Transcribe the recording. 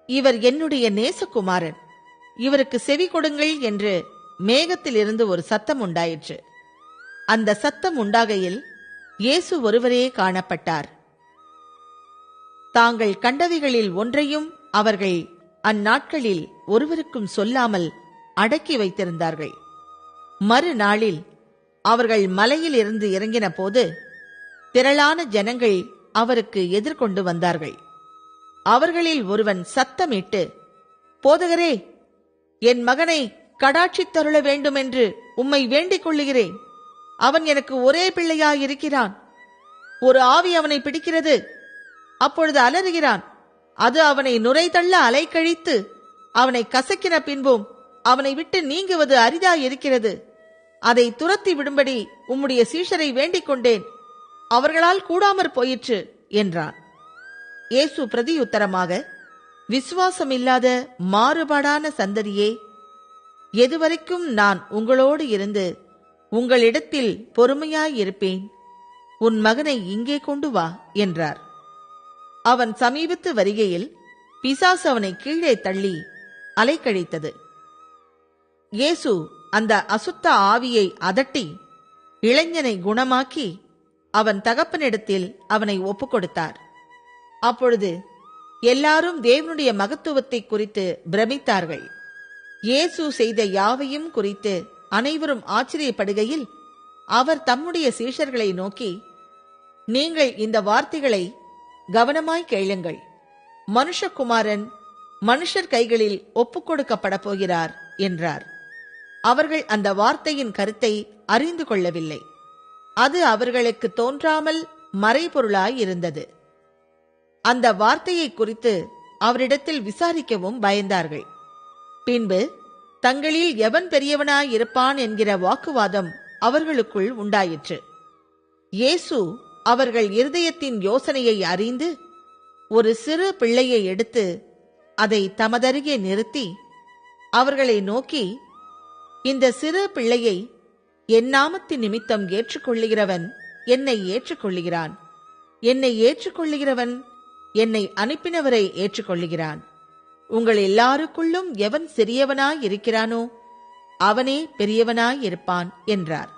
இவர் என்னுடைய நேசகுமாரன், இவருக்கு செவி கொடுங்கள் என்று மேகத்திலிருந்து ஒரு சத்தம் உண்டாயிற்று. அந்த சத்தம் உண்டாகையில் இயேசு ஒருவரே காணப்பட்டார். தாங்கள் கண்டவைகளில் ஒன்றையும் அவர்கள் அந்நாட்களில் ஒருவருக்கும் சொல்லாமல் அடக்கி வைத்திருந்தார்கள். மறுநாளில் அவர்கள் மலையில் இருந்து இறங்கின போது திரளான ஜனங்கள் அவருக்கு எதிர்கொண்டு வந்தார்கள். அவர்களில் ஒருவன் சத்தமிட்டு, போதகரே, என் மகனை கடாட்சித்தருள வேண்டும் என்று உம்மை வேண்டிக் கொள்ளுகிறேன். அவன் எனக்கு ஒரே பிள்ளையாயிருக்கிறான். ஒரு ஆவி அவனை பிடிக்கிறது. அப்பொழுது அலறுகிறான். அது அவனை நுரைதள்ள அலைக்கழித்து அவனை கசக்கின பின்பும் அவனை விட்டு நீங்குவது அரிதாயிருக்கிறது. அதை துரத்தி விடும்படி உம்முடைய சீஷரை வேண்டிக் கொண்டேன், அவர்களால் கூடாமற் போயிற்று என்றான். இயேசு பிரதியுத்தரமாக, விசுவாசமில்லாத மாறுபாடான சந்ததியே, எதுவரைக்கும் நான் உங்களோடு இருந்து உங்களிடத்தில் பொறுமையாயிருப்பேன்? உன் மகனை இங்கே கொண்டு வா என்றார். அவன் சமீபத்து வருகையில் பிசாசு அவனை கீழே தள்ளி அலைக்கழித்தது. இயேசு அந்த அசுத்த ஆவியை அதட்டி இளைஞனை குணமாக்கி அவன் தகப்பனிடத்தில் அவனை ஒப்புக் கொடுத்தார். அப்பொழுது எல்லாரும் தேவனுடைய மகத்துவத்தை குறித்து பிரமித்தார்கள். இயேசு செய்த யாவையும் குறித்து அனைவரும் ஆச்சரியப்படுகையில் அவர் தம்முடைய சீஷர்களை நோக்கி, நீங்கள் இந்த வார்த்தைகளை கவனமாய் கேளுங்கள். மனுஷகுமாரன் மனுஷர் கைகளில் ஒப்புக் கொடுக்கப்பட போகிறார் என்றார். அவர்கள் அந்த வார்த்தையின் கருத்தை அறிந்து கொள்ளவில்லை. அது அவர்களுக்கு தோன்றாமல் மறைபொருளாயிருந்தது. அந்த வார்த்தையை குறித்து அவரிடத்தில் விசாரிக்கவும் பயந்தார்கள். பின்பு தங்களில் எவன் பெரியவனாயிருப்பான் என்கிற வாக்குவாதம் அவர்களுக்குள் உண்டாயிற்று. இயேசு அவர்கள் இருதயத்தின் யோசனையை அறிந்து ஒரு சிறு பிள்ளையை எடுத்து அதை தமதருகே நிறுத்தி அவர்களை நோக்கி, இந்த சிறு பிள்ளையை என் நாமத்தின் நிமித்தம் ஏற்றுக்கொள்ளுகிறவன் என்னை ஏற்றுக்கொள்ளுகிறான், என்னை ஏற்றுக்கொள்ளுகிறவன் என்னை அனுப்பினவரை ஏற்றுக்கொள்ளுகிறான். உங்கள் எல்லாருக்குள்ளும் எவன் சிறியவனாயிருக்கிறானோ அவனே பெரியவனாயிருப்பான் என்றார்.